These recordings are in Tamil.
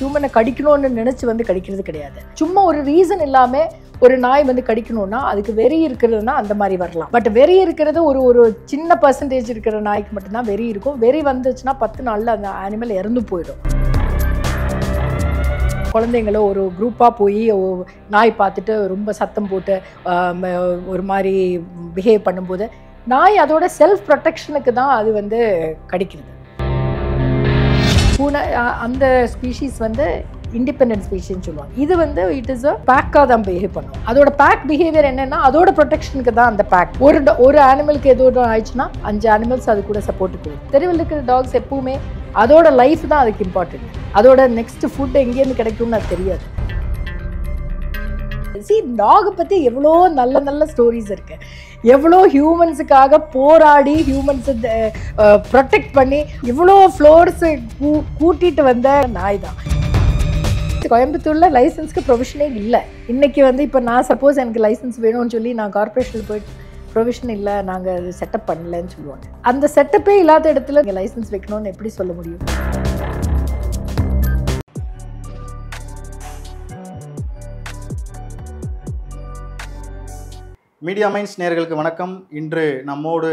ஹியூமனை கடிக்கணும்னு நினச்சி வந்து கடிக்கிறது கிடையாது. சும்மா ஒரு ரீசன் இல்லாமல் ஒரு நாய் வந்து கடிக்கணும்னா அதுக்கு வெறி இருக்கிறதுனா அந்த மாதிரி வரலாம். பட் வெறி இருக்கிறது ஒரு சின்ன பர்சன்டேஜ் இருக்கிற நாய்க்கு மட்டும்தான் வெறி இருக்கும். வெறி வந்துச்சுன்னா 10 நாளில் அந்த அனிமல் இறந்து போயிடும். குழந்தைங்கள ஒரு குரூப்பாக போய் நாய் பார்த்துட்டு ரொம்ப சத்தம் போட்டு ஒரு மாதிரி பிஹேவ் பண்ணும்போது நாய் அதோட செல்ஃப் ப்ரொடெக்ஷனுக்கு தான் அது வந்து கடிக்கிறது. பூனை அந்த ஸ்பீஷீஸ் வந்து இண்டிபெண்டன்ட் ஸ்பீஷிஸ்ன்னு சொல்லுவாங்க. இது வந்து இட் இஸ் அ பேக்காக தான் பிஹேவ் பண்ணும். அதோட பேக் பிஹேவியர் என்னன்னா அதோட ப்ரொடெக்ஷனுக்கு தான் அந்த பேக். ஒரு அனிமலுக்கு ஏதோ ஆயிடுச்சுன்னா 5 அனிமல்ஸ் அது கூட சப்போர்ட்டுக்கு வரும். தெருவில் இருக்கிற டாக்ஸ் எப்பவுமே அதோட லைஃப் தான் அதுக்கு இம்பார்ட்டன்ட். அதோட நெக்ஸ்ட் ஃபுட் எங்கேருந்து கிடைக்கும்னு அது தெரியாது. டாகை பற்றி எவ்வளோ நல்ல நல்ல ஸ்டோரிஸ் இருக்கு. எவ்வளோ ஹியூமன்ஸுக்காக போராடி ஹியூமன்ஸை ப்ரொடெக்ட் பண்ணி இவ்வளோ ஃப்ளோர்ஸு கூட்டிகிட்டு வந்த நாய் தான். கோயம்புத்தூரில் லைசன்ஸ்க்கு ப்ரொவிஷனே இல்லை. இன்றைக்கி வந்து இப்போ நான் சப்போஸ் எனக்கு லைசன்ஸ் வேணும்னு சொல்லி நான் கார்பரேஷனில் போயிட்டு ப்ரொவிஷன் இல்லை, நாங்கள் அது செட்டப் பண்ணலன்னு சொல்லுவாங்க. அந்த செட்டப்பே இல்லாத இடத்துல நீங்கள் லைசன்ஸ் வைக்கணும்னு எப்படி சொல்ல முடியும்? மீடியா மைண்ட்ஸ் நேயர்களுக்கு வணக்கம். இன்று நம்மோடு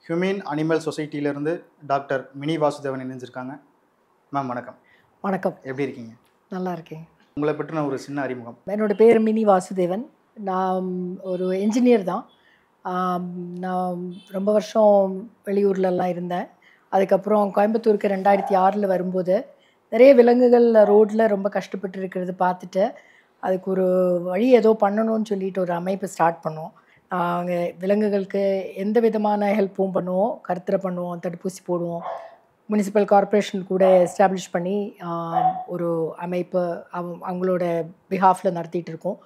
ஹியூமன் அனிமல் சொசைட்டியிலேருந்து டாக்டர் மினி வாசுதேவன் இணைஞ்சிருக்காங்க. மேம் வணக்கம். வணக்கம். எப்படி இருக்கீங்க? நல்லா இருக்கேன். உங்களை பற்றின ஒரு சின்ன அறிமுகம். என்னோடய பேர் மினி வாசுதேவன். நான் ஒரு என்ஜினியர் தான். நான் ரொம்ப வருஷம் வெளியூர்லலாம் இருந்தேன். அதுக்கப்புறம் கோயம்புத்தூருக்கு 2006 வரும்போது நிறைய விலங்குகள் ரோட்டில் ரொம்ப கஷ்டப்பட்டு இருக்கிறது பார்த்துட்டு அதுக்கு ஒரு வழி ஏதோ பண்ணணும்னு சொல்லிட்டு ஒரு அமைப்பு ஸ்டார்ட் பண்ணோம். நாங்கள் விலங்குகளுக்கு எந்த விதமான ஹெல்ப்பும் பண்ணுவோம், கருத்தரை பண்ணுவோம், தடுப்பூசி போடுவோம். முனிசிபல் கார்ப்பரேஷன் கூட எஸ்டாப்ளிஷ் பண்ணி ஒரு அமைப்பு அவங்களோட பிஹாஃபில் நடத்திட்டு இருக்கோம்.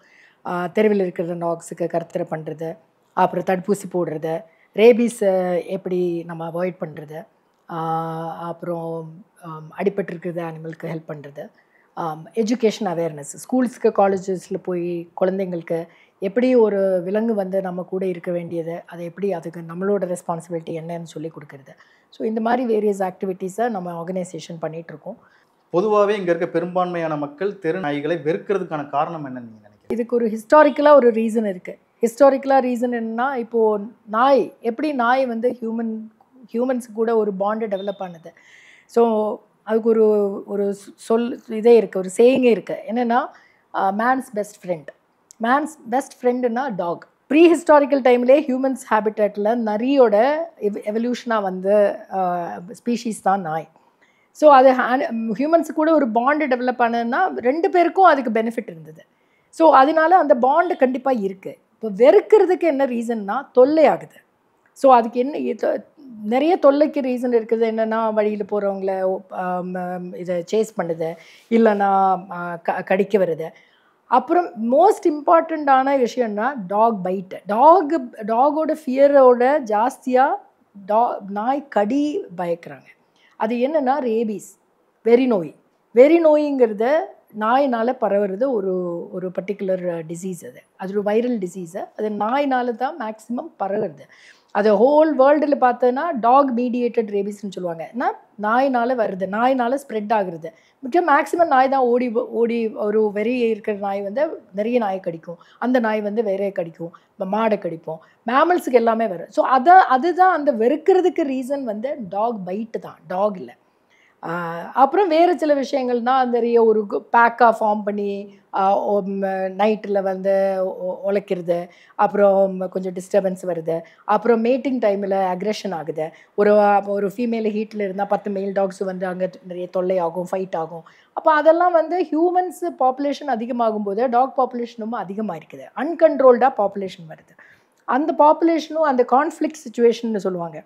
தெருவில் இருக்கிற டாக்ஸுக்கு கருத்தரை பண்ணுறது, அப்புறம் தடுப்பூசி போடுறது, ரேபீஸ் எப்படி நம்ம அவாய்ட் பண்ணுறது, அப்புறம் அடிபட்டிருக்கிறது அனிமலுக்கு ஹெல்ப் பண்ணுறது, எஜுகேஷன் அவேர்னஸ், ஸ்கூல்ஸுக்கு காலேஜஸில் போய் குழந்தைங்களுக்கு எப்படி ஒரு விலங்கு வந்து நம்ம கூட இருக்க வேண்டியது, அதை எப்படி அதுக்கு நம்மளோட ரெஸ்பான்சிபிலிட்டி என்னன்னு சொல்லி கொடுக்குறது. ஸோ இந்த மாதிரி வேரியஸ் ஆக்டிவிட்டீஸை நம்ம ஆர்கனைசேஷன் பண்ணிகிட்ருக்கோம். பொதுவாகவே இங்கே இருக்க பெரும்பான்மையான மக்கள் தெரு நாய்களை வெறுக்கிறதுக்கான காரணம் என்னன்னு நீங்கள் நினைக்கிறீங்க? இதுக்கு ஒரு ஹிஸ்டாரிக்கலாக ஒரு ரீசன் இருக்குது. ஹிஸ்டாரிக்கலாக ரீசன் என்னென்னா, இப்போது நாய் வந்து ஹியூமன்ஸ் கூட ஒரு பாண்டு டெவலப் ஆனது. ஸோ அதுக்கு ஒரு இதே இருக்குது, ஒரு சேயிங்கே இருக்குது. என்னென்னா மேன்ஸ் பெஸ்ட் ஃப்ரெண்டுன்னா டாக். ப்ரீ ஹிஸ்டாரிக்கல் டைம்லேயே ஹியூமன்ஸ் ஹேபிட்டேட்டில் நரியோட எவல்யூஷனாக வந்து ஸ்பீஷீஸ் தான் நாய். ஸோ அது ஹியூமன்ஸு கூட ஒரு பாண்டு டெவலப் ஆனதுன்னா 2 பேருக்கும் அதுக்கு பெனிஃபிட் இருந்தது. ஸோ அதனால அந்த பாண்டு கண்டிப்பாக இருக்குது. இப்போ வெறுக்கிறதுக்கு என்ன ரீசன்னா தொல்லை ஆகுது. ஸோ அதுக்கு என்ன நிறைய தொல்லைக்கு ரீசன் இருக்குது. என்னென்னா வழியில் போகிறவங்கள இதை சேஸ் பண்ணுது, இல்லைன்னா கடிக்க வருது. அப்புறம் மோஸ்ட் இம்பார்ட்டண்ட்டான விஷயம்னா டாக் பைட்டு. டாகோட ஃபியரோட ஜாஸ்தியாக நாய் கடி பயக்கிறாங்க. அது என்னென்னா ரேபீஸ், வெறி நோய்ங்கிறத நாயினால் பரவுறது ஒரு பர்டிகுலர் டிசீஸ். அது ஒரு வைரல் டிசீஸு. அது நாயினால தான் மேக்ஸிமம் பரவுறது. அது ஹோல் வேர்ல்டில் பார்த்தோன்னா டாக் மீடியேட்டட் ரேபீஸ்ன்னு சொல்லுவாங்க. ஏன்னா நாயினால் வருது, நாயினால் ஸ்ப்ரெட் ஆகுறது. மேக்ஸிமம் நாய் தான் ஓடி ஒரு வெறி இருக்கிற நாய் வந்து நிறைய நாயை கடிக்கும், அந்த நாய் வந்து வேற கடிக்கும், மாடை கடிப்போம், மேமல்ஸுக்கு எல்லாமே வரும். ஸோ அதுதான் அந்த வெறுக்கிறதுக்கு ரீசன் வந்து டாக் பைட்டு தான், டாக் இல்லை. அப்புறம் வேறு சில விஷயங்கள்னால் நிறைய ஒரு பேக்காக ஃபார்ம் பண்ணி நைட்டில் வந்து உழைக்கிறது, அப்புறம் கொஞ்சம் டிஸ்டர்பன்ஸ் வருது, அப்புறம் மேட்டிங் டைமில் அக்ரெஷன் ஆகுது. ஒரு ஃபீமேல் ஹீட்டில் இருந்தால் 10 மேல் டாக்ஸ் வந்து அங்கே நிறைய தொல்லை ஆகும், ஃபைட் ஆகும். அப்போ அதெல்லாம் வந்து ஹியூமன்ஸ் பாப்புலேஷன் அதிகமாகும் போது டாக் பாப்புலேஷனும் அதிகமாக இருக்குது. அன்கண்ட்ரோல்டாக பாப்புலேஷன் வருது. அந்த பாப்புலேஷனும் அந்த கான்ஃப்ளிக்ட் சிச்சுவேஷன்னு சொல்லுவாங்க,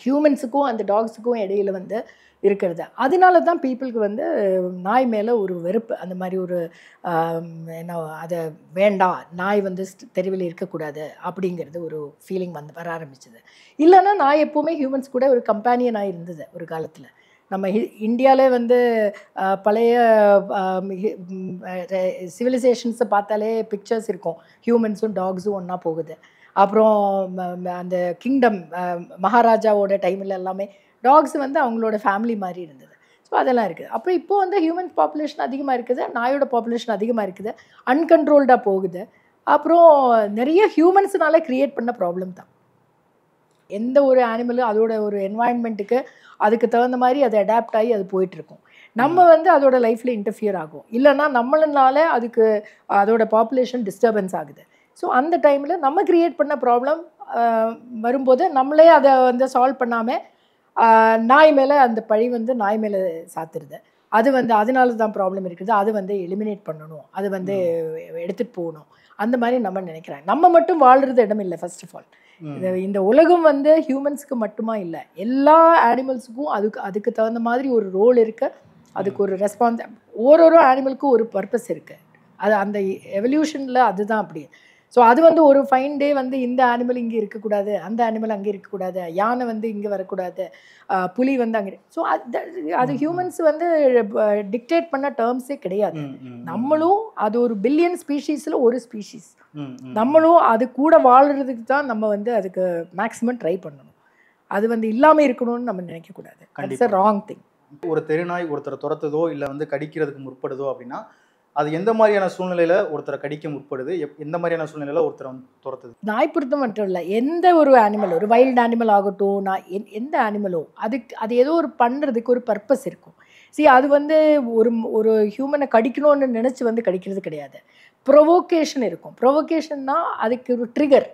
ஹியூமன்ஸுக்கும் அந்த டாக்ஸுக்கும் இடையில் வந்து இருக்கிறது. அதனால தான் பீப்புளுக்கு வந்து நாய் மேலே ஒரு வெறுப்பு, அந்த மாதிரி ஒரு என்ன அதை வேண்டாம், நாய் வந்து தெருவில் இருக்கக்கூடாது அப்படிங்கிறது ஒரு ஃபீலிங் வர ஆரம்பிச்சது. இல்லைன்னா நாய் எப்போவுமே ஹியூமன்ஸ் கூட ஒரு கம்பேனியனாக இருந்தது ஒரு காலத்தில். நம்ம இந்தியாவிலே வந்து பழைய சிவிலைசேஷன்ஸை பார்த்தாலே பிக்சர்ஸ் இருக்கும், ஹியூமன்ஸும் டாக்ஸும் ஒன்றா போகுது. அப்புறம் அந்த கிங்டம் மகாராஜாவோட டைமில் எல்லாமே டாக்ஸ் வந்து அவங்களோட ஃபேமிலி மாதிரி இருந்தது. ஸோ ஸோ அதெல்லாம் இருக்குது. அப்புறம் இப்போ வந்து ஹியூமன் பாப்புலேஷன் அதிகமாக இருக்குது, நாயோட பாப்புலேஷன் அதிகமாக இருக்குது, அன்கண்ட்ரோல்டாக போகுது. அப்புறம் நிறைய ஹியூமன்ஸ்னால க்ரியேட் பண்ண ப்ராப்ளம் தான். எந்த ஒரு அனிமலும் அதோட ஒரு என்வாயன்மெண்ட்டுக்கு அதுக்கு தகுந்த மாதிரி அது அடாப்ட் ஆகி அது போயிட்டுருக்கும். நம்ம வந்து அதோட லைஃப்பில் இன்டர்ஃபியர் ஆகும், இல்லைன்னா நம்மளால அதுக்கு அதோட பாப்புலேஷன் டிஸ்டர்பன்ஸ் ஆகுது. ஸோ அந்த டைமில் நம்ம க்ரியேட் பண்ண ப்ராப்ளம் வரும்போது நம்மளே அதை வந்து சால்வ் பண்ணாமல் நாய் மேலே அந்த பழி வந்து நாய் மேலே சாத்துருது. அது வந்து அதனால தான் ப்ராப்ளம் இருக்குது, அது வந்து எலிமினேட் பண்ணணும், அது வந்து எடுத்துகிட்டு போகணும், அந்த மாதிரி நம்ம நினைக்கிறேன். நம்ம மட்டும் வாழ்கிறது இடம் இல்லை. ஃபர்ஸ்ட் ஆஃப் ஆல் இந்த உலகம் வந்து ஹியூமன்ஸுக்கு மட்டுமா இல்லை, எல்லா அனிமல்ஸுக்கும் அதுக்கு தகுந்த மாதிரி ஒரு ரோல் இருக்குது, அதுக்கு ஒரு ரெஸ்பான்ஸ். ஒரு அனிமலுக்கும் ஒரு பர்பஸ் இருக்குது. அது அந்த எவல்யூஷனில் அதுதான் அப்படி. ஸோ அது வந்து ஒரு ஃபைன் டே வந்து இந்த அனிமல் இங்கே இருக்கக்கூடாது, அந்த அனிமல் அங்கே இருக்கக்கூடாது, யானை வந்து இங்கே வரக்கூடாது, புலி வந்து அங்கே. ஸோ அது ஹியூமன்ஸ் வந்து டிக்டேட் பண்ண டேர்ம்ஸே கிடையாது. நம்மளும் அது ஒரு பில்லியன் ஸ்பீஷீஸில் ஒரு ஸ்பீஷீஸ். நம்மளும் அது கூட வாழ்கிறதுக்கு தான் நம்ம வந்து அதுக்கு மேக்ஸிமம் ட்ரை பண்ணணும். அது வந்து இல்லாமல் இருக்கணும்னு நம்ம நினைக்கக்கூடாது. It's a wrong thing. ஒரு தெருநாய் ஒருத்தரை துரத்துதோ இல்லை வந்து கடிக்கிறதுக்கு முற்படுதோ அப்படின்னா அது எந்த மாதிரியான சூழ்நிலையில ஒருத்தரை கடிக்க முற்படுது, எந்த மாதிரியான சூழ்நிலையில ஒருத்தரை வந்து துரத்துது? நாய் பொறுத்த மட்டும் இல்லை, எந்த ஒரு அனிமல், ஒரு வைல்டு அனிமல் ஆகட்டும், எந்த அனிமலோ அது ஏதோ ஒரு பண்ணுறதுக்கு ஒரு பர்பஸ் இருக்கும். அது வந்து ஒரு ஹியூமனை கடிக்கணும்னு நினச்சி வந்து கடிக்கிறது கிடையாது. ப்ரொவோகேஷன் இருக்கும். ப்ரொவோகேஷன்னா அதுக்கு ஒரு ட்ரிகர்,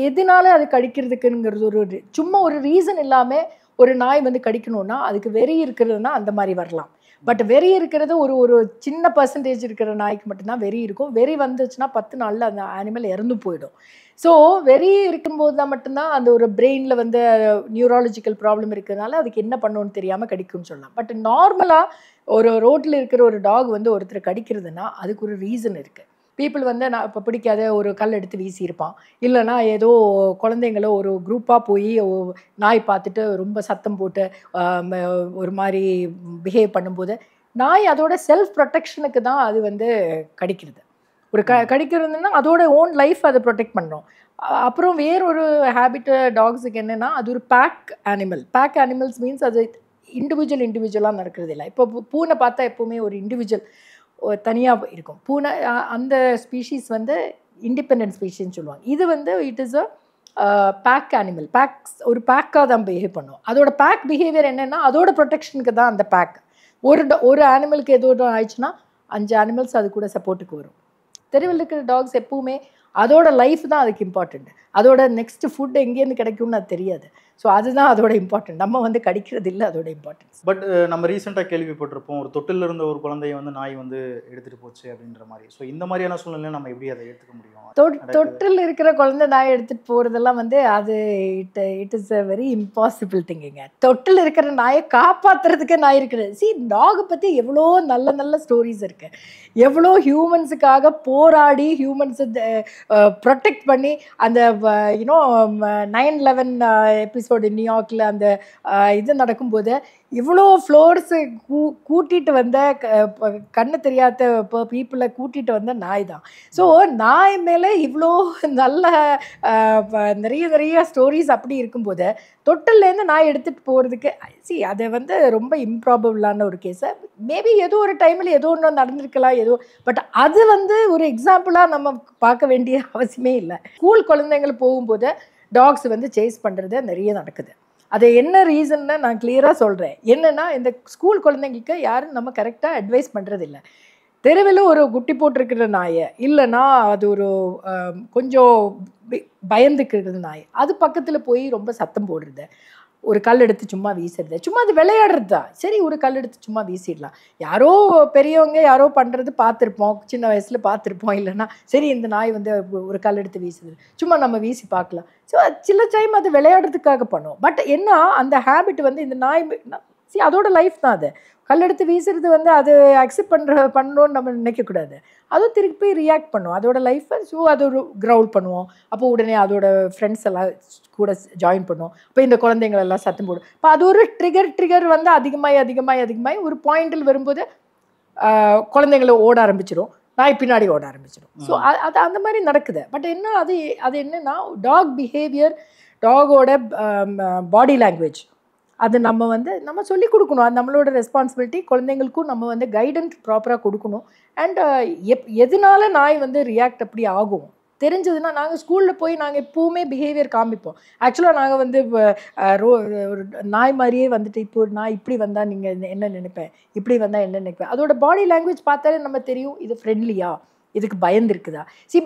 எதனால அது கடிக்கிறதுக்குங்கிறது ஒரு சும்மா ஒரு ரீசன் இல்லாமல் ஒரு நாய் வந்து கடிக்கணும்னா அதுக்கு வெறி இருக்கிறதுனா அந்த மாதிரி வரலாம். பட் வெறி இருக்கிறது ஒரு சின்ன பர்சன்டேஜ் இருக்கிற நாய்க்கு மட்டும்தான் வெறி இருக்கும். வெறி வந்துச்சுன்னா 10 நாளில் அந்த அனிமல் இறந்து போயிடும். ஸோ வெறி இருக்கும்போது தான் மட்டும்தான் அந்த ஒரு பிரெயினில் வந்து நியூராலஜிக்கல் ப்ராப்ளம் இருக்கிறதுனால அதுக்கு என்ன பண்ணணும்னு தெரியாமல் கடிக்கும்னு சொல்லலாம். பட் நார்மலாக ஒரு ரோட்டில் இருக்கிற ஒரு டாக் வந்து ஒருத்தர் கடிக்கிறதுனா அதுக்கு ஒரு ரீசன் இருக்குது. பீப்புள் வந்து நான் இப்போ பிடிக்காத ஒரு கல் எடுத்து வீசியிருப்பான், இல்லைனா ஏதோ குழந்தைங்களோ ஒரு குரூப்பாக போய் நாய் பார்த்துட்டு ரொம்ப சத்தம் போட்டு ஒரு மாதிரி பிஹேவ் பண்ணும்போது நாய் அதோட செல்ஃப் ப்ரொடெக்ஷனுக்கு தான் அது வந்து கடிக்கிறது. ஒரு கடிக்கிறதுனா அதோட ஓன் லைஃப் அதை ப்ரொடெக்ட் பண்ணுறோம். அப்புறம் வேறொரு ஹேபிட் டாக்ஸுக்கு என்னென்னா அது ஒரு pack animal. Pack animals means அது இண்டிவிஜுவலாக நடக்கிறது இல்லை. இப்போ பூனை பார்த்தா எப்போவுமே ஒரு இண்டிவிஜுவல் தனியாக இருக்கும். பூனை அந்த ஸ்பீஷீஸ் வந்து இண்டிபெண்டன்ட் ஸ்பீஷீஸ்ன்னு சொல்லுவாங்க. இது வந்து it is a pack animal. ஒரு பேக்காக தான் பிஹேவ் பண்ணும். அதோட பேக் பிஹேவியர் என்னென்னா அதோட ப்ரொடெக்ஷனுக்கு தான் அந்த பேக். ஒரு அனிமலுக்கு ஏதோ ஆயிடுச்சுன்னா 5 அனிமல்ஸ் அது கூட சப்போர்ட்டுக்கு வரும். தெருவில் இருக்கிற டாக்ஸ் எப்பவுமே அதோட லைஃப் தான் அதுக்கு இம்பார்ட்டண்ட். அதோட நெக்ஸ்ட் ஃபுட் எங்கேருந்து கிடைக்கும்னு அது தெரியாது. ஸோ அதுதான் அதோட இம்பார்ட்டன்ட். நம்ம வந்து கடிக்கிறது இல்லை அதோட இம்பார்ட்டன்ஸ். பட் நம்ம ரீசெண்டாக கேள்விப்பட்டிருப்போம், ஒரு தொட்டில் இருந்த ஒரு குழந்தையை வந்து நாய் வந்து எடுத்துகிட்டு போச்சு அப்படின்ற மாதிரி. ஸோ இந்த மாதிரியான சூழ்நிலையில் நம்ம எப்படி அதை எடுத்துக்க முடியும்? தொட்டில் இருக்கிற குழந்தை நாய் எடுத்துகிட்டு போகிறதெல்லாம் வந்து அது it is a very impossible திங்கிங்க. தொட்டில் இருக்கிற நாயை காப்பாற்றுறதுக்கு நாய் இருக்குது. டாகை பற்றி எவ்வளோ நல்ல ஸ்டோரிஸ் இருக்குது. எவ்வளோ ஹியூமன்ஸுக்காக போராடி ஹியூமன்ஸை ப்ரொடெக்ட் பண்ணி அந்த 9/11 எபிசோடு நியூயார்க்கில் அந்த இது நடக்கும்போது இவ்வளோ ஃப்ளோர்ஸு கூட்டிகிட்டு வந்த கண்ணு தெரியாத பீப்புளை கூட்டிகிட்டு வந்த நாய் தான். ஸோ நாய் மேலே இவ்வளோ நல்ல நிறைய ஸ்டோரிஸ் அப்படி இருக்கும்போது தொட்டிலேருந்து நாய் எடுத்துகிட்டு போகிறதுக்கு அதை வந்து ரொம்ப இம்ப்ராபபிளான ஒரு கேஸை. மேபி ஏதோ ஒரு டைமில் ஏதோ ஒன்று நடந்திருக்கலாம் ஏதோ. பட் அது வந்து ஒரு எக்ஸாம்பிளாக நம்ம பார்க்க வேண்டிய அவசியமே இல்லை. ஸ்கூல் குழந்தைங்கள் போகும்போது டாக்ஸ் வந்து சேஸ் பண்ணுறது நிறைய நடக்குது. அது என்ன ரீசன்னு நான் கிளியராக சொல்கிறேன். என்னென்னா இந்த ஸ்கூல் குழந்தைங்களுக்கு யாரும் நம்ம கரெக்டாக அட்வைஸ் பண்ணுறதில்ல. தெருவில் ஒரு குட்டி போட்டிருக்கிற நாயை, இல்லைன்னா அது ஒரு கொஞ்சம் பயந்துக்கிறது நாய், அது பக்கத்தில் போய் ரொம்ப சத்தம் போடுறது, ஒரு கல் எடுத்து சும்மா வீசுறது, சும்மா அது விளையாடுறது தான். சரி, ஒரு கல் எடுத்து சும்மா வீசிடலாம். யாரோ பெரியவங்க யாரோ பண்ணுறது பார்த்துருப்போம், சின்ன வயசில் பார்த்துருப்போம். இல்லைன்னா சரி இந்த நாய் வந்து ஒரு கல் எடுத்து வீசுது, சும்மா நம்ம வீசி பார்க்கலாம். ஸோ சில டைம் அது விளையாடுறதுக்காக பண்ணுவோம். பட் என்ன அந்த ஹேபிட் வந்து இந்த நாய் அதோட லைஃப் தான். அது கல் எடுத்து வீசுறது வந்து அது அக்செப்ட் பண்ணணும்னு நம்ம நினைக்கக்கூடாது. அதுவும் திருப்பி ரியாக்ட் பண்ணுவோம் அதோட லைஃப்பை. ஸோ அது ஒரு க்ரௌல் பண்ணுவோம். அப்போ உடனே அதோட ஃப்ரெண்ட்ஸ் எல்லாம் கூட ஜாயின் பண்ணுவோம். இப்போ இந்த குழந்தைங்கள் எல்லாம் சத்தம் போடும். இப்போ அது ஒரு ட்ரிகர் வந்து அதிகமாகி ஒரு பாயிண்டில் வரும்போது குழந்தைங்களை ஓட ஆரம்பிச்சிடும், நாய் பின்னாடி ஓட ஆரம்பிச்சிடும். ஸோ அது அந்த மாதிரி நடக்குது. பட் என்ன அது என்னன்னா டாக் பிஹேவியர், டாகோட பாடி லாங்குவேஜ் அது நம்ம வந்து நம்ம சொல்லி கொடுக்கணும். அது நம்மளோட ரெஸ்பான்சிபிலிட்டி. குழந்தைங்களுக்கும் நம்ம வந்து கைடன்ஸ் ப்ராப்பராக கொடுக்கணும். அண்ட் எதனால நாய் வந்து ரியாக்ட் அப்படி ஆகும் தெரிஞ்சதுன்னா, நாங்கள் ஸ்கூலில் போய் நாங்கள் எப்போவுமே பிஹேவியர் காமிப்போம். ஆக்சுவலாக நாங்கள் வந்து ஒரு நாய் மாதிரியே வந்துட்டு, இப்போ ஒரு நாய் இப்படி வந்தால் நீங்கள் என்ன நினைப்பேன், இப்படி வந்தால் என்ன நினைப்பேன், அதோட பாடி லாங்குவேஜ் பார்த்தாலே நம்ம தெரியும் இது ஃப்ரெண்ட்லியா, இதுக்கு பயந்து இருக்குதா.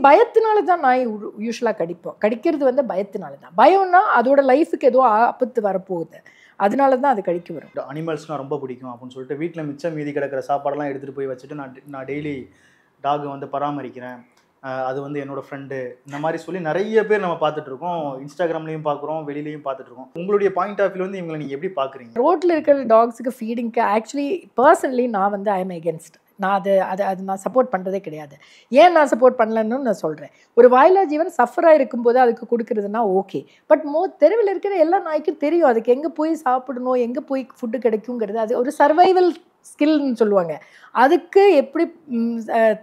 பயத்தினால தான் நாய் யூஸ்வலாக கடிக்கிறது வந்து பயத்தினால தான். பயம்னா அதோட லைஃபுக்கு ஏதோ ஆபத்து வரப்போகுது, அதனால தான் அது கடிக்க வரும். அனிமல்ஸ்னால் ரொம்ப பிடிக்கும் அப்படின்னு சொல்லிட்டு வீட்டில் மிச்சம் மீதி கிடக்கிற சாப்பாடெல்லாம் எடுத்துகிட்டு போய் வச்சுட்டு நான் டெய்லி டாக் வந்து பராமரிக்கிறேன், அது வந்து என்னோட ஃப்ரெண்டு, இந்த மாதிரி சொல்லி நிறைய பேர் நம்ம பார்த்துட்டு இருக்கோம். இன்ஸ்டாகிராம்லையும் பார்க்குறோம், வெளியிலையும் பார்த்துட்டு இருக்கோம். உங்களுடைய பாயிண்ட் ஆஃப் வியூ வந்து இவங்களை நீங்கள் எப்படி பார்க்குறீங்க? ரோட்டில் இருக்கிற டாக்ஸுக்கு ஃபீடிங்க்கு ஆக்சுவலி பர்சனலி நான் வந்து ஐ எம் எகென்ஸ்ட். நான் அது நான் சப்போர்ட் பண்ணுறதே கிடையாது. ஏன் நான் சப்போர்ட் பண்ணலன்னு நான் சொல்கிறேன். ஒரு வாயிலா ஜீவன் சஃபராக இருக்கும்போது அதுக்கு கொடுக்குறதுனா ஓகே. பட் தெருவில் இருக்கிற எல்லா நாய்க்கும் தெரியும் அதுக்கு எங்கே போய் சாப்பிடணும், எங்கே போய் ஃபுட்டு கிடைக்குங்கிறது. அது ஒரு சர்வைவல் ஸ்கில்னு சொல்லுவாங்க. அதுக்கு எப்படி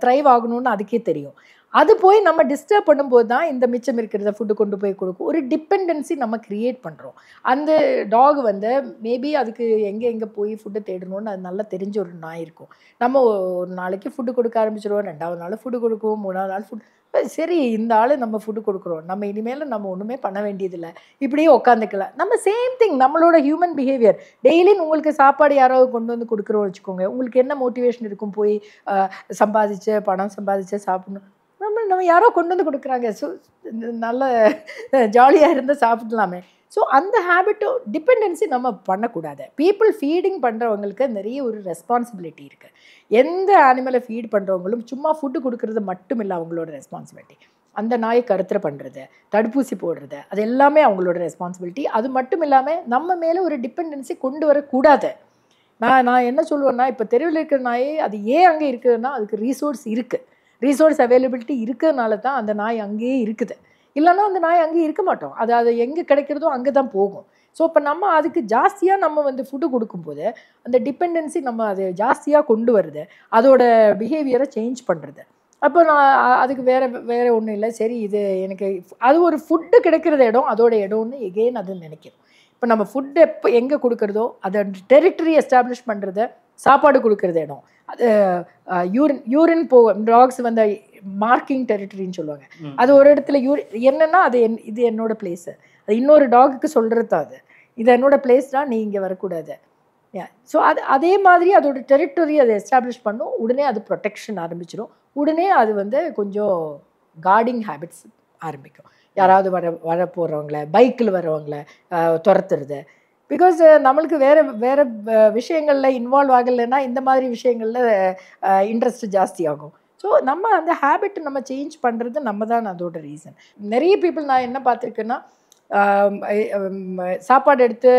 த்ரைவ் ஆகணும்னு அதுக்கே தெரியும். அது போய் நம்ம டிஸ்டர்ப் பண்ணும்போது தான் இந்த மிச்சம் இருக்கிறத ஃபுட்டு கொண்டு போய் கொடுக்கும். ஒரு டிபெண்டன்சி நம்ம க்ரியேட் பண்ணுறோம். அந்த டாக் வந்து மேபி அதுக்கு எங்கே போய் ஃபுட்டு தேடணும்னு அது நல்லா தெரிஞ்ச ஒரு நாய் இருக்கும். நம்ம ஒரு நாளைக்கு ஃபுட்டு கொடுக்க ஆரம்பிச்சிடுவோம், 2வது நாள் ஃபுட்டு கொடுக்குவோம், 3வது நாள் ஃபுட். சரி, இந்த ஆள் நம்ம ஃபுட்டு கொடுக்குறோம், நம்ம இனிமேல் நம்ம ஒன்றுமே பண்ண வேண்டியதில்லை, இப்படியே உட்காந்துக்கலாம். நம்ம சேம் திங் நம்மளோட ஹியூமன் பிஹேவியர். டெய்லி உங்களுக்கு சாப்பாடு யாராவது கொண்டு வந்து கொடுக்குறோம் வச்சுக்கோங்க, உங்களுக்கு என்ன மோட்டிவேஷன் இருக்கும் போய் பணம் சம்பாதிச்சு சாப்பிடணும். நம்ம யாரோ கொண்டு வந்து கொடுக்குறாங்க, ஸோ நல்ல ஜாலியாக இருந்தால் சாப்பிடலாமே. ஸோ அந்த ஹேபிட்டும் டிபெண்டன்சி நம்ம பண்ணக்கூடாது. பீப்புள் ஃபீடிங் பண்ணுறவங்களுக்கு நிறைய ஒரு ரெஸ்பான்சிபிலிட்டி இருக்குது. எந்த அனிமலை ஃபீட் பண்ணுறவங்களும் சும்மா ஃபுட்டு கொடுக்குறது மட்டும் இல்லை அவங்களோட ரெஸ்பான்சிபிலிட்டி. அந்த நாயை கருத்துரை பண்ணுறது, தடுப்பூசி போடுறது, அது எல்லாமே அவங்களோட ரெஸ்பான்சிபிலிட்டி. அது மட்டும் இல்லாமல் நம்ம மேலே ஒரு டிபெண்டன்சி கொண்டு வரக்கூடாது. நான் என்ன சொல்லுவேன்னா, இப்போ தெருவில் இருக்கிற நாயே அது ஏன் அங்கே இருக்குதுன்னா அதுக்கு ரிசோர்ஸ் அவைலபிலிட்டி இருக்கிறதுனால தான் அந்த நாய் அங்கேயே இருக்குது. இல்லைன்னா அந்த நாய் அங்கேயே இருக்க மாட்டோம். அது எங்கே கிடைக்கிறதோ அங்கே தான் போகும். ஸோ இப்போ நம்ம அதுக்கு ஜாஸ்தியாக நம்ம வந்து ஃபுட்டு கொடுக்கும்போது அந்த டிபெண்டன்சி நம்ம அது ஜாஸ்தியாக கொண்டு வருது, அதோட பிஹேவியரை சேஞ்ச் பண்ணுறது. அப்போ நான் அதுக்கு வேறு ஒன்றும் இல்லை, சரி இது எனக்கு அது ஒரு ஃபுட்டு கிடைக்கிற இடம் அதோட இடம்னு எகெயின் அது நினைக்கிறோம். இப்போ நம்ம ஃபுட்டு எப்போ எங்கே கொடுக்குறதோ அதை டெரிட்டரி எஸ்டாப்ளிஷ் பண்ணுறத, சாப்பாடு கொடுக்குறது இடம், அது யூரின் டாக்ஸ் வந்து மார்க்கிங் டெரிட்டரின்னு சொல்லுவாங்க. அது ஒரு இடத்துல என்னன்னா அது இது என்னோட பிளேஸு, அது இன்னொரு டாகுக்கு சொல்கிறது தான் இது என்னோட பிளேஸ் தான், நீ இங்கே வரக்கூடாது. ஸோ அதே மாதிரி அதோட டெரிட்டரி அதை எஸ்டாப்ளிஷ் பண்ணும். உடனே அது ப்ரொடெக்ஷன் ஆரம்பிச்சிடும். உடனே அது வந்து கொஞ்சம் கார்டிங் ஹேபிட்ஸ் ஆரம்பிக்கும். யாராவது வர போகிறவங்கள, பைக்கில் வரவங்கள துரத்துறது. பிகாஸ் நம்மளுக்கு வேறு விஷயங்களில் இன்வால்வ் ஆகலைன்னா இந்த மாதிரி விஷயங்களில் இன்ட்ரெஸ்ட் ஜாஸ்தி ஆகும். ஸோ நம்ம அந்த ஹேபிட் நம்ம சேஞ்ச் பண்ணுறது நம்ம தான் அதோட ரீசன். நிறைய பீப்புள் நான் என்ன பார்த்துருக்கேன்னா, சாப்பாடு எடுத்து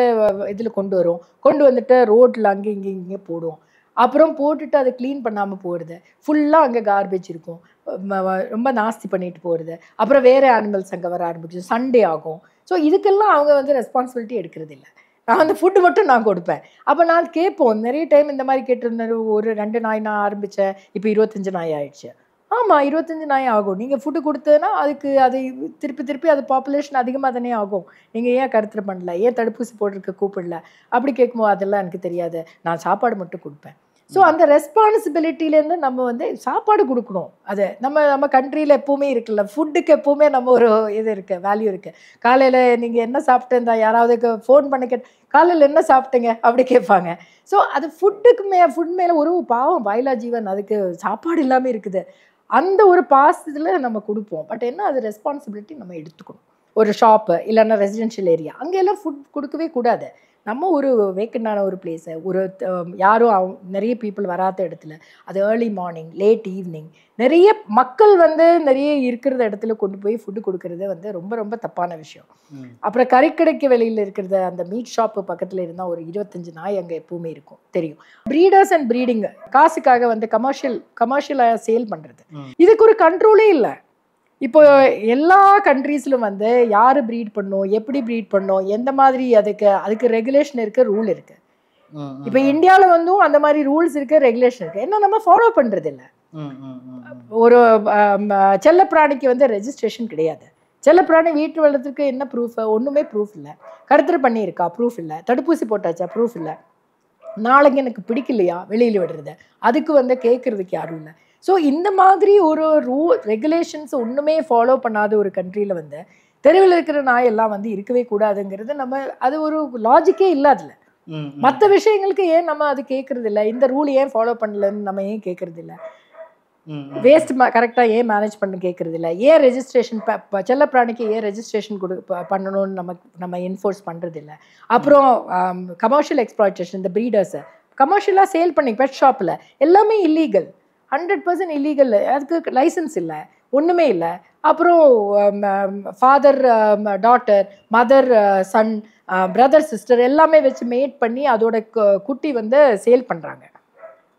இதில் கொண்டு வந்துட்டு ரோட்டில் அங்கே இங்கே போடுவோம். அப்புறம் போட்டுட்டு அதை க்ளீன் பண்ணாமல் போகிறது, ஃபுல்லாக அங்கே கார்பேஜ் இருக்கும், ரொம்ப நாஸ்தி பண்ணிட்டு போகிறது. அப்புறம் வேறு அனிமல்ஸ் அங்கே வர ஆரம்பிச்சு சண்டே ஆகும். ஸோ இதுக்கெல்லாம் அவங்க வந்து ரெஸ்பான்சிபிலிட்டி எடுக்கிறது இல்லை. நான் அந்த ஃபுட்டு மட்டும் நான் கொடுப்பேன். அப்போ நான் கேட்போம், நிறைய டைம் இந்த மாதிரி கேட்டிருந்தேன். ஒரு 2 நாய் நான் ஆரம்பித்தேன், இப்போ 25 நாய் ஆயிடுச்சு. ஆமாம், 25 நாய் ஆகும். நீங்கள் ஃபுட்டு கொடுத்ததுன்னா அது திருப்பி அது பாப்புலேஷன் அதிகமாக தானே ஆகும். நீங்கள் ஏன் கருத்துரை பண்ணல, ஏன் தடுப்பூசி போட்டிருக்க கூப்பிடல அப்படி கேட்கும்போது அதெல்லாம் எனக்கு தெரியாது, நான் சாப்பாடு மட்டும் கொடுப்பேன். ஸோ அந்த ரெஸ்பான்சிபிலிட்டிலேருந்து நம்ம வந்து சாப்பாடு கொடுக்கணும். அது நம்ம கண்ட்ரியில் எப்போவுமே இருக்குல்ல, ஃபுட்டுக்கு எப்போவுமே நம்ம ஒரு இது இருக்குது, வேல்யூ இருக்குது. காலையில் நீங்கள் என்ன சாப்பிட்டேன், யாராவது ஃபோன் பண்ணி காலையில் என்ன சாப்பிட்டீங்க அப்படி கேட்பாங்க. ஸோ அது ஃபுட் மேலே ஒரு பாவம் வாயிலா ஜீவன், அதுக்கு சாப்பாடு இல்லாமல் இருக்குது. அந்த ஒரு பாசத்தில் நம்ம கொடுப்போம். பட் என்ன, அது ரெஸ்பான்சிபிலிட்டி நம்ம எடுத்துக்கணும். ஒரு ஷாப்பு இல்லைன்னா ரெசிடென்ஷியல் ஏரியா அங்கெல்லாம் ஃபுட் கொடுக்கவே கூடாது. நம்ம ஒரு வேக்கண்டான ஒரு பிளேஸை, யாரும் நிறைய பீப்புள் வராத இடத்துல, அது ஏர்லி மார்னிங் லேட் ஈவினிங் நிறைய மக்கள் வந்து நிறைய இருக்கிற இடத்துல கொண்டு போய் ஃபுட்டு கொடுக்கறது வந்து ரொம்ப ரொம்ப தப்பான விஷயம். அப்புறம் கறிக்கடைக்கு வெளியில் இருக்கிறத, அந்த மீட் ஷாப்பு பக்கத்தில் இருந்தால் ஒரு 25 நாய் அங்கே எப்பவுமே இருக்கும், தெரியும். ப்ரீடர்ஸ் அண்ட் ப்ரீடிங் காசுக்காக வந்து கமர்ஷியலாக சேல் பண்ணுறது, இதுக்கு ஒரு கண்ட்ரோலே இல்லை. இப்போ எல்லா கண்ட்ரீஸ்லும் வந்து யார் ப்ரீட் பண்ணணும், எப்படி ப்ரீட் பண்ணணும், எந்த மாதிரி அதுக்கு ரெகுலேஷன் இருக்குது, ரூல் இருக்குது. இப்போ இந்தியாவில் வந்தும் அந்த மாதிரி ரூல்ஸ் இருக்குது, ரெகுலேஷன் இருக்குது. என்ன நம்ம ஃபாலோ பண்ணுறது இல்லை. ஒரு செல்லப்பிராணிக்கு வந்து ரெஜிஸ்ட்ரேஷன் கிடையாது. செல்லப்பிராணி வீட்டு வளர்த்துக்கு என்ன ப்ரூஃப்? ஒன்றுமே ப்ரூஃப் இல்லை. கடத்தல் பண்ணியிருக்கா? ப்ரூஃப் இல்லை. தடுப்பூசி போட்டாச்சா? ப்ரூஃப் இல்லை. நாளைக்கு எனக்கு பிடிக்கலையா வெளியில் விடுறது, அதுக்கு வந்து கேட்குறதுக்கு யாரும் இல்லை. ஸோ இந்த மாதிரி ஒரு ரெகுலேஷன்ஸ் ஒன்றுமே ஃபாலோ பண்ணாத ஒரு கண்ட்ரியில் வந்து தெருவில் இருக்கிற நாய் எல்லாம் வந்து இருக்கவே கூடாதுங்கிறது நம்ம அது ஒரு லாஜிக்கே இல்லை அதில். மற்ற விஷயங்களுக்கு ஏன் நம்ம அது கேட்கறது இல்லை? இந்த ரூல் ஏன் ஃபாலோ பண்ணலன்னு நம்ம ஏன் கேட்கறது இல்லை? வேஸ்ட் கரெக்டாக ஏன் மேனேஜ் பண்ண கேட்கறது இல்லை? ஏன் ரெஜிஸ்ட்ரேஷன் செல்லப்பிராணிக்கு ஏன் ரெஜிஸ்ட்ரேஷன் பண்ணணும்னு நம்ம என்ஃபோர்ஸ் பண்ணுறது இல்லை? அப்புறம் கமர்ஷியல் எக்ஸ்ப்ளாய்டேஷன், இந்த ப்ரீடர்ஸை கமர்ஷியலாக சேல் பண்ணி பெட் ஷாப்பில் எல்லாமே இல்லீகல், 100% இல்லீகல். அதுக்கு லைசன்ஸ் இல்லை, ஒன்றுமே இல்லை. அப்புறம் father daughter, mother son, brother sister எல்லாமே வச்சு மேட் பண்ணி அதோட குட்டி வந்து சேல் பண்ணுறாங்க.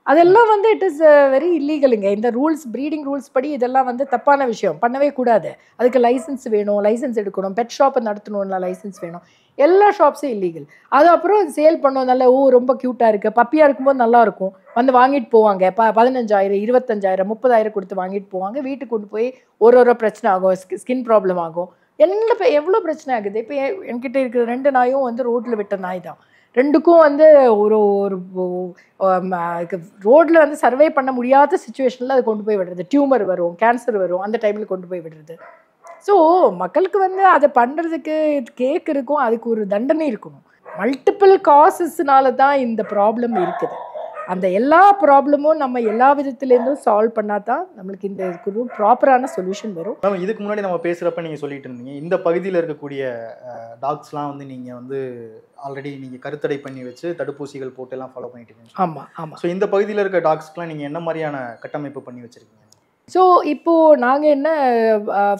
அதெல்லாம் வந்து இட் இஸ் வெரி இல்லீகலுங்க. இந்த ரூல்ஸ், ப்ரீடிங் ரூல்ஸ் படி இதெல்லாம் வந்து தப்பான விஷயம், பண்ணவே கூடாது. அதுக்கு லைசன்ஸ் வேணும், லைசன்ஸ் எடுக்கணும். பெட் ஷாப்பை நடத்தணும்னா லைசன்ஸ் வேணும். எல்லா ஷாப்ஸும் இல்லீகல். அது அப்புறம் சேல் பண்ணோம். நல்லா ரொம்ப க்யூட்டாக இருக்குது, பப்பியாக இருக்கும்போது நல்லாயிருக்கும், வந்து வாங்கிட்டு போவாங்க. 15,000 25,000 30,000 கொடுத்து வாங்கிட்டு போவாங்க. வீட்டுக்கு கொண்டு போய் ஒரு பிரச்சனை ஆகும், ஸ்கின் ப்ராப்ளம் ஆகும், எவ்வளோ பிரச்சனை ஆகுது. இப்போ என்கிட்ட இருக்கிற 2 நாயும் வந்து ரோட்டில் விட்ட நாய் தான். 2க்கும் வந்து ஒரு ரோட்டில் வந்து சர்வே பண்ண முடியாத சுச்சுவேஷனில் அது கொண்டு போய் விடுறது. டியூமர் வரும், கேன்சர் வரும், அந்த டைமில் கொண்டு போய் விடுறது. ஸோ மக்களுக்கு வந்து அதை பண்ணுறதுக்கு கேட்குறதுக்கும் அதுக்கு ஒரு தண்டனை இருக்கணும். மல்டிபிள் காசஸ்னால தான் இந்த ப்ராப்ளம் இருக்குது. அந்த எல்லா ப்ராப்ளமும் நம்ம எல்லா விதத்துலேருந்தும் சால்வ் பண்ணால் தான் நம்மளுக்கு இந்த ஒரு ப்ராப்பரான சொல்யூஷன் வரும். மேம், இதுக்கு முன்னாடி நம்ம பேசுகிறப்ப நீங்கள் சொல்லிட்டு இருந்தீங்க, இந்த பகுதியில் இருக்கக்கூடிய டாக்ஸ்லாம் வந்து நீங்கள் வந்து ஆல்ரெடி நீங்கள் கருத்தடை பண்ணி வச்சு தடுப்பூசிகள் போட்டு எல்லாம் ஃபாலோ பண்ணிட்டு இருக்கீங்க. ஆமாம் ஆமாம். ஸோ இந்த பகுதியில் இருக்க டாக்ஸ்க்குலாம் நீங்கள் என்ன மாதிரியான கட்டமைப்பு பண்ணி வச்சுருக்கீங்க? ஸோ இப்போது நாங்கள் என்ன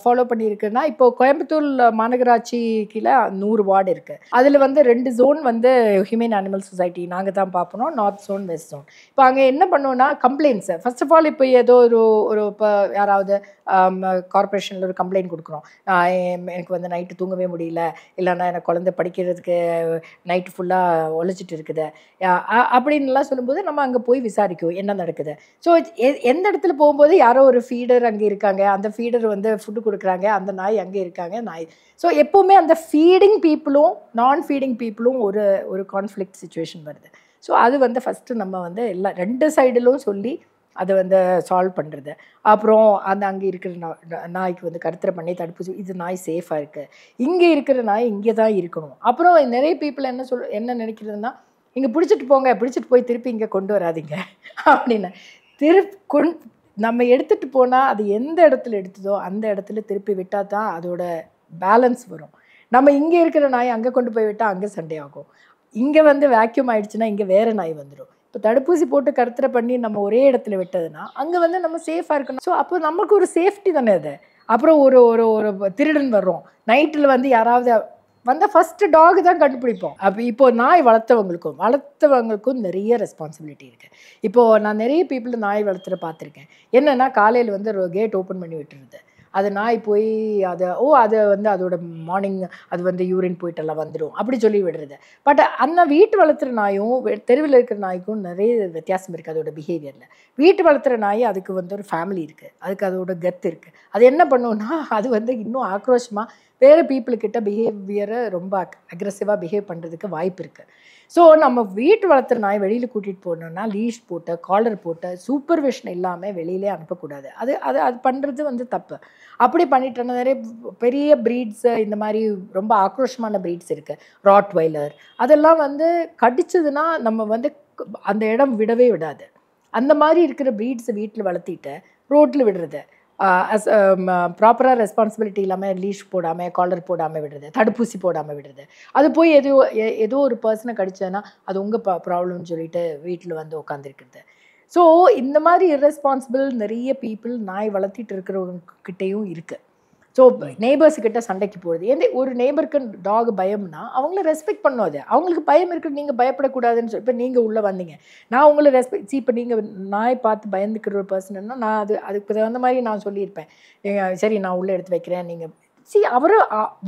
ஃபாலோ பண்ணியிருக்கோன்னா, இப்போது கோயம்புத்தூர் மாநகராட்சி கீழே 100 வார்டு இருக்குது. அதில் வந்து 2 ஜோன் வந்து ஹியூமன் அனிமல் சொசைட்டி நாங்கள் தான் பார்ப்போம், நார்த் ஜோன், வெஸ்ட் ஜோன். இப்போ அங்கே என்ன பண்ணோன்னா, கம்ப்ளைண்ட்ஸு ஃபர்ஸ்ட் ஆஃப் ஆல் இப்போ ஏதோ ஒரு இப்போ யாராவது கார்பரேஷனில் ஒரு கம்ப்ளைண்ட் கொடுக்குறோம், எனக்கு வந்து நைட்டு தூங்கவே முடியல, இல்லைன்னா எனக்கு குழந்தை படிக்கிறதுக்கு நைட்டு ஃபுல்லாக ஒழிச்சிட்டு இருக்குது அப்படின்லாம் சொல்லும்போது நம்ம அங்கே போய் விசாரிக்கும் என்ன நடக்குது. ஸோ எந்த இடத்துல போகும்போது யாரோ ஒரு ஃபீடர் அங்கே இருக்காங்க, அந்த ஃபீடர் வந்து ஃபுட்டு கொடுக்குறாங்க, அந்த நாய் அங்கே இருக்காங்க நாய். ஸோ எப்போவுமே அந்த ஃபீடிங் பீப்புளும் நான் ஃபீடிங் பீப்புளும் ஒரு கான்ஃப்ளிக்ட் சுச்சுவேஷன் வருது. ஸோ அது வந்து ஃபஸ்ட்டு நம்ம வந்து எல்லா 2 சைடிலும் சொல்லி அதை வந்து சால்வ் பண்ணுறது. அப்புறம் அங்கே இருக்கிற நாய்க்கு வந்து கருத்தரை பண்ணி தடுப்பூசி, இது நாய் சேஃபாக இருக்குது, இங்கே இருக்கிற நாய் இங்கே தான் இருக்கணும். அப்புறம் நிறைய பீப்புள் என்ன நினைக்கிறதுனா, இங்கே பிடிச்சிட்டு போங்க, பிடிச்சிட்டு போய் திருப்பி இங்கே கொண்டு வராதிங்க அப்படின்னு. நம்ம எடுத்துகிட்டு போனால் அது எந்த இடத்துல எடுத்ததோ அந்த இடத்துல திருப்பி விட்டால் தான் அதோட பேலன்ஸ் வரும். நம்ம இங்கே இருக்கிற நாய் அங்கே கொண்டு போய் விட்டால் அங்கே சண்டை ஆகும், இங்கே வந்து வேக்யூம் ஆகிடுச்சுன்னா இங்கே வேறு நாய் வந்துடும். இப்போ தடுப்பூசி போட்டு கருத்தரை பண்ணி நம்ம ஒரே இடத்துல விட்டதுன்னா அங்கே வந்து நம்ம சேஃபாக இருக்கணும். ஸோ அப்போ நமக்கு ஒரு சேஃப்டி தானே அது. அப்புறம் ஒரு திருடன் வர்றோம் நைட்டில் வந்து யாராவது வந்தால் ஃபஸ்ட்டு டாக் தான் கண்டுபிடிப்போம். அப்போ இப்போது நாய் வளர்த்தவங்களுக்கும் நிறைய ரெஸ்பான்சிபிலிட்டி இருக்குது. இப்போது நான் நிறைய பீப்புள் நாய் வளர்த்துற பார்த்துருக்கேன். என்னென்னா காலையில் வந்து ஒரு கேட் ஓப்பன் பண்ணி விட்டுருது, அது நாய் போய் அதை வந்து அதோட மார்னிங் அது வந்து யூரின் போயிட்டெல்லாம் வந்துடும் அப்படி சொல்லி விடுறது. பட் அந்த வீட்டு வளர்த்துற நாயும் தெருவில் இருக்கிற நாய்க்கும் நிறைய வித்தியாசம் இருக்குது அதோட பிஹேவியரில். வீட்டு வளர்த்துற நாய் அதுக்கு வந்து ஒரு ஃபேமிலி இருக்குது, அதுக்கு அதோட கெத்து இருக்குது. அது என்ன பண்ணுன்னா அது வந்து இன்னும் ஆக்ரோஷமாக வேறு பீப்புள்கிட்ட பிஹேவியரை ரொம்ப அக்ரெசிவாக பிஹேவ் பண்ணுறதுக்கு வாய்ப்பு இருக்குது. ஸோ நம்ம வீட்டு வளர்த்துற நாய் வெளியில் கூட்டிகிட்டு போகணுன்னா லீஷ் போட்டு காலர் போட்டு சூப்பர்விஷன் இல்லாமல் வெளியிலே அனுப்பக்கூடாது. அது பண்ணுறது வந்து தப்பு. அப்படி பண்ணிட்டோன்னா நிறைய பெரிய ப்ரீட்ஸு இந்த மாதிரி ரொம்ப ஆக்ரோஷமான ப்ரீட்ஸ் இருக்குது, ராட்வைலர், அதெல்லாம் வந்து கடிச்சதுன்னா நம்ம வந்து அந்த இடம் விடவே விடாது. அந்த மாதிரி இருக்கிற ப்ரீட்ஸை வீட்டில் வளர்த்திட்டு ரோட்டில் விடுறது, ப்ராப்பராக ரெஸ்பான்சிபிலிட்டி இல்லாமல் லீஷ் போடாமல் காலர் போடாமல் விடுறது, தடுப்பூசி போடாமல் விடுறது, அது போய் ஏதோ ஒரு பர்சனை கடிச்சதுன்னா அது உங்கள் ப்ராப்ளம்னு சொல்லிட்டு வீட்டில் வந்து உட்காந்துருக்குறது. ஸோ இந்த மாதிரி இர்ரெஸ்பான்சிபிள் நிறைய பீப்புள் நாய் வளர்த்திட்டு இருக்கிறவங்கக்கிட்டேயும் இருக்குது. ஸோ நெய்பர்ஸுக்கிட்ட சண்டைக்கு போகிறது, ஒரு நெய்பருக்கு டாக் பயம்னா அவங்கள ரெஸ்பெக்ட் பண்ணும். அது அவங்களுக்கு பயம் இருக்குது, நீங்கள் பயப்படக்கூடாதுன்னு சொல்லி. இப்போ நீங்கள் உள்ளே வந்தீங்க, நான் உங்களை ரெஸ்பெக்ட் இப்போ நீங்கள் நாய் பார்த்து பயந்துக்கிற ஒரு பர்சன்னா நான் அதுக்கு தகுந்த மாதிரி நான் சொல்லியிருப்பேன், சரி நான் உள்ளே எடுத்து வைக்கிறேன், நீங்கள்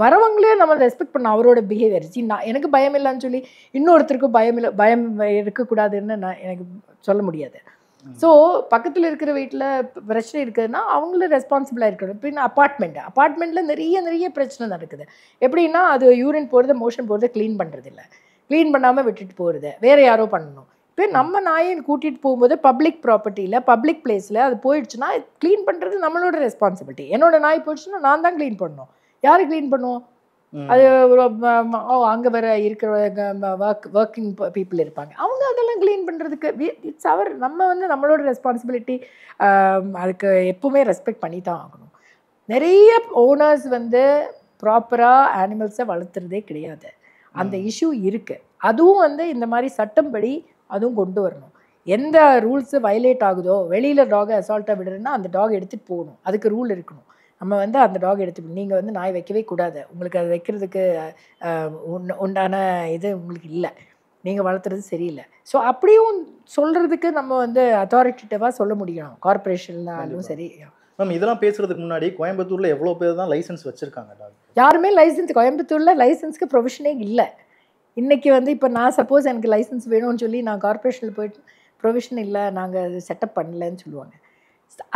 வரவங்களே நம்ம ரெஸ்பெக்ட் பண்ண அவரோட பிஹேவியர். எனக்கு பயம் இல்லைன்னு சொல்லி இன்னொருத்தருக்கும் பயம் இருக்கக்கூடாதுன்னு எனக்கு சொல்ல முடியாது. ஸோ பக்கத்தில் இருக்கிற வீட்டில் பிரச்சனை இருக்குதுன்னா அவங்களும் ரெஸ்பான்சிபிளாக இருக்கணும். பின்ன அப்பார்ட்மெண்ட்டில் நிறைய பிரச்சனை நடக்குது. எப்படின்னா அது யூரின் போகிறது மோஷன் போகிறத க்ளீன் பண்ணுறது இல்லை, க்ளீன் பண்ணாமல் விட்டுட்டு போகிறது, வேறு யாரோ பண்ணணும். இப்போ நம்ம நாயை கூட்டிகிட்டு போகும்போது பப்ளிக் ப்ராப்பர்ட்டியில் பப்ளிக் பிளேஸில் அது போயிடுச்சுன்னா க்ளீன் பண்ணுறது நம்மளோட ரெஸ்பான்சிபிலிட்டி. என்னோடய நாய் போயிடுச்சுன்னா நான் தான் க்ளீன் பண்ணணும். யார் க்ளீன் பண்ணுவோம்? அது அங்கே வர இருக்கிற ஒர்க்கிங் பீப்புள் இருப்பாங்க, அவங்க அதெல்லாம் க்ளீன் பண்ணுறதுக்கு இட்ஸ் அவர் நம்ம நம்மளோட ரெஸ்பான்சிபிலிட்டி. அதுக்கு எப்பவுமே ரெஸ்பெக்ட் பண்ணி தான் ஆகணும். நிறைய ஓனர்ஸ் ப்ராப்பராக ஆனிமல்ஸை வளர்த்துறதே கிடையாது. அந்த இஷ்யூ இருக்குது. அதுவும் இந்த மாதிரி சட்டம்படி அதுவும் கொண்டு வரணும். எந்த ரூல்ஸு வயலேட் ஆகுதோ, வெளியில் டாகை அசால்ட்டாக விடுறதுன்னா அந்த டாக் எடுத்துகிட்டு போகணும். அதுக்கு ரூல் இருக்கணும். நம்ம அந்த டாக் எடுத்துக்கணும். நீங்கள் நாய் வைக்கவே கூடாது, உங்களுக்கு அது வைக்கிறதுக்கு உண்டான இது உங்களுக்கு இல்லை, நீங்கள் வளர்த்துறது சரியில்லை. ஸோ அப்படியும் சொல்கிறதுக்கு நம்ம அத்தாரிட்டேட்டிவாக சொல்ல முடியணும், கார்பரேஷன்னாலும் சரி. மேம், இதெல்லாம் பேசுகிறதுக்கு முன்னாடி கோயம்புத்தூரில் எவ்வளோ பேர் தான் லைசன்ஸ் வச்சுருக்காங்க டாக்? யாருமே லைசன்ஸ், கோயம்புத்தூரில் லைசன்ஸ்க்கு ப்ரொவிஷனே இல்லை. இன்றைக்கி இப்போ நான் சப்போஸ் எனக்கு லைசன்ஸ் வேணும்னு சொல்லி நான் கார்பரேஷனில் போய்ட்டு ப்ரொவிஷன் இல்லை, நாங்கள் அது செட்டப் பண்ணலன்னு சொல்லுவாங்க.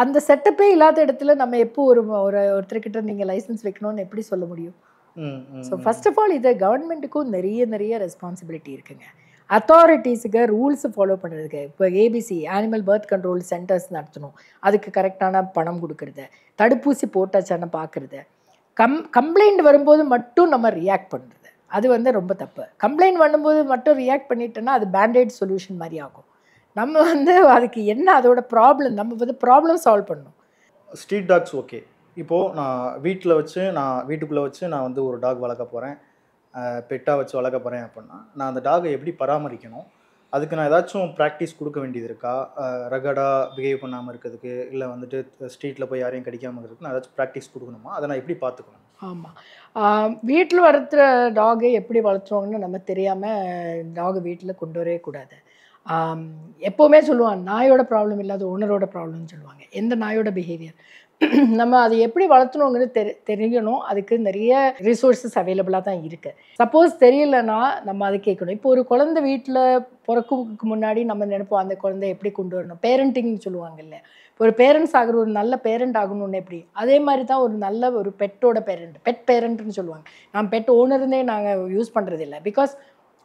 அந்த செட்டப்பே இல்லாத இடத்துல நம்ம எப்போ ஒருத்தர்கிட்ட நீங்கள் லைசன்ஸ் வைக்கணும்னு எப்படி சொல்ல முடியும்? ஸோ ஃபர்ஸ்ட் ஆஃப் ஆல் இதை கவர்மெண்ட்டுக்கும் நிறைய ரெஸ்பான்சிபிலிட்டி இருக்குங்க. அத்தாரிட்டிஸுக்கு ரூல்ஸை ஃபாலோ பண்ணுறதுக்கு. இப்போ ABC animal birth control centres நடத்தணும், அதுக்கு கரெக்டான பணம் கொடுக்கறது, தடுப்பூசி போட்டாச்சான்னு பார்க்குறது. கம்ப்ளைண்ட் வரும்போது மட்டும் நம்ம ரியாக்ட் பண்ணுறது அது ரொம்ப தப்பு. கம்ப்ளைண்ட் பண்ணும்போது மட்டும் ரியாக்ட் பண்ணிட்டோன்னா அது பேண்டேட் சொல்யூஷன் மாதிரி ஆகும். நம்ம அதுக்கு என்ன அதோட ப்ராப்ளம், நம்ம ப்ராப்ளம் சால்வ் பண்ணணும். Street dogs okay. இப்போது நான் வீட்டுக்குள்ளே வச்சு நான் ஒரு டாக் வளர்க்க போகிறேன், பெட்டாக வச்சு வளர்க்க போகிறேன் அப்படின்னா நான் அந்த டாகை எப்படி பராமரிக்கணும்? அதுக்கு நான் ஏதாச்சும் ப்ராக்டிஸ் கொடுக்க வேண்டியது இருக்கா? ரகடாக பிஹேவ் பண்ணாமல் இருக்கிறதுக்கு, இல்லை ஸ்ட்ரீட்டில் போய் யாரையும் கடிக்காமல் இருக்கிறதுக்கு நான் ஏதாச்சும் ப்ராக்டிஸ் கொடுக்கணுமா? அதை நான் எப்படி பார்த்துக்கணும்? ஆமாம், வீட்டில் வளர்த்துற டாகை எப்படி வளர்த்துறோங்கன்னு நம்ம தெரியாமல் டாகை வீட்டில் கொண்டு வரவே கூடாது. எப்போவுமே சொல்லுவாங்க நாயோட ப்ராப்ளம் இல்லாத ஓனரோட ப்ராப்ளம்னு சொல்லுவாங்க. எந்த நாயோட பிஹேவியர் நம்ம அதை எப்படி வளர்த்தணுங்கிறது தெரியணும். அதுக்கு நிறைய ரிசோர்ஸஸ் அவைலபிளாக தான் இருக்குது. சப்போஸ் தெரியலைன்னா நம்ம அதை கேட்கணும். இப்போ ஒரு குழந்தை வீட்டில் பிறக்குக்கு முன்னாடி நம்ம நினைப்போம் அந்த குழந்தை எப்படி கொண்டு வரணும், பேரண்டிங்னு சொல்லுவாங்கல்ல. இப்போ ஒரு பேரண்ட்ஸ் ஆகிற ஒரு நல்ல பேரண்ட் ஆகணும்னு எப்படி, அதே மாதிரி தான் ஒரு நல்ல ஒரு பெட்டோட பெட் பேரண்ட்னு சொல்லுவாங்க. நான் பெட் ஓனருந்தே நாங்கள் யூஸ் பண்ணுறதில்ல, பிகாஸ்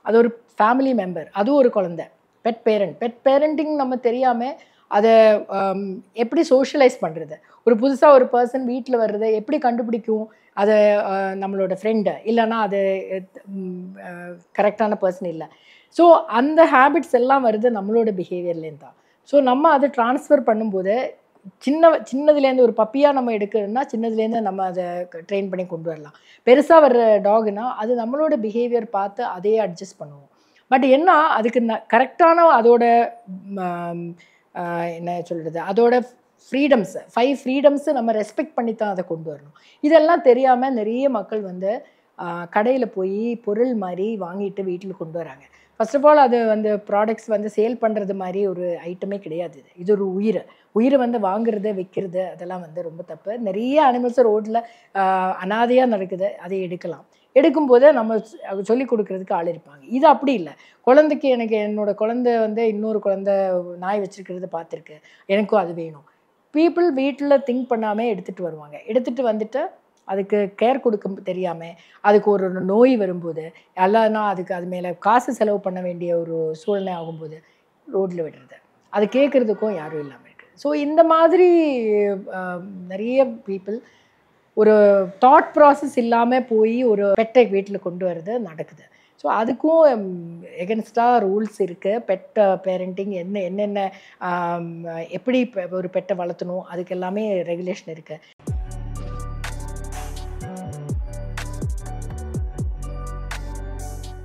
அது ஒரு ஃபேமிலி மெம்பர், அதுவும் ஒரு குழந்தை. பெட் பேரண்டிங் நம்ம தெரியாமல் அதை எப்படி சோஷியலைஸ் பண்ணுறது, ஒரு புதுசாக ஒரு பர்சன் வீட்டில் வர்றதை எப்படி கண்டுபிடிக்கும், அதை நம்மளோட ஃப்ரெண்டு இல்லைன்னா அது கரெக்டான பர்சன் இல்லை. ஸோ அந்த ஹேபிட்ஸ் எல்லாம் வருது நம்மளோட பிஹேவியர்லேருந்து தான். ஸோ நம்ம அதை ட்ரான்ஸ்ஃபர் பண்ணும்போது சின்னதுலேருந்து ஒரு பப்பியாக நம்ம எடுக்கிறதுனா சின்னதுலேருந்து நம்ம அதை ட்ரெயின் பண்ணி கொண்டு வரலாம். பெருசாக வர்ற டாக்னா அது நம்மளோட பிஹேவியர் பார்த்து அதையே அட்ஜஸ்ட் பண்ணுவோம். பட் என்ன அதுக்கு கரெக்டான அதோட என்ன சொல்கிறது, அதோட ஃப்ரீடம்ஸ் 5 ஃப்ரீடம்ஸு நம்ம ரெஸ்பெக்ட் பண்ணி தான் அதை கொண்டு வரணும். இதெல்லாம் தெரியாமல் நிறைய மக்கள் கடையில் போய் பொருள் மாதிரி வாங்கிட்டு வீட்டில் கொண்டு வராங்க. ஃபர்ஸ்ட் ஆஃப் ஆல் அது ப்ராடக்ட்ஸ் சேல் பண்ணுறது மாதிரி ஒரு ஐட்டமே கிடையாது. இது ஒரு உயிரை வாங்குறது விற்கிறது அதெல்லாம் ரொம்ப தப்பு. நிறைய அனிமல்ஸ் ரோட்டில் அனாதையாக நடக்குது, அதை எடுக்கும்போது நம்ம சொல்லிக் கொடுக்கறதுக்கு ஆள் இருப்பாங்க. இது அப்படி இல்லை. குழந்தைக்கு எனக்கு என்னோட குழந்தை இன்னொரு குழந்தை நாய் வச்சுருக்கிறத பார்த்துருக்கு, எனக்கும் அது வேணும். பீப்புள் வீட்டில் திங்க் பண்ணாமல் எடுத்துகிட்டு வருவாங்க. எடுத்துகிட்டு வந்துட்டு அதுக்கு கேர் கொடுக்க தெரியாமல் அதுக்கு ஒரு நோய் வரும்போது எல்லாம்னா அதுக்கு அது மேலே காசு செலவு பண்ண வேண்டிய ஒரு சூழ்நிலை ஆகும்போது ரோட்டில் விடுறது, அது கேட்குறதுக்கும் யாரும் இல்லாமல் இருக்குது. ஸோ இந்த மாதிரி நிறைய பீப்புள் ஒரு தாட் ப்ராசஸ் இல்லாமல் போய் ஒரு பெட்டை வீட்டில் கொண்டு வர்றது நடக்குது. ஸோ அதுக்கும் எகென்ஸ்டாக ரூல்ஸ் இருக்குது. பெட் பேரண்டிங் என்னென்ன எப்படி ஒரு பெட்டை வளர்த்தணும் அதுக்கு எல்லாமே ரெகுலேஷன் இருக்குது.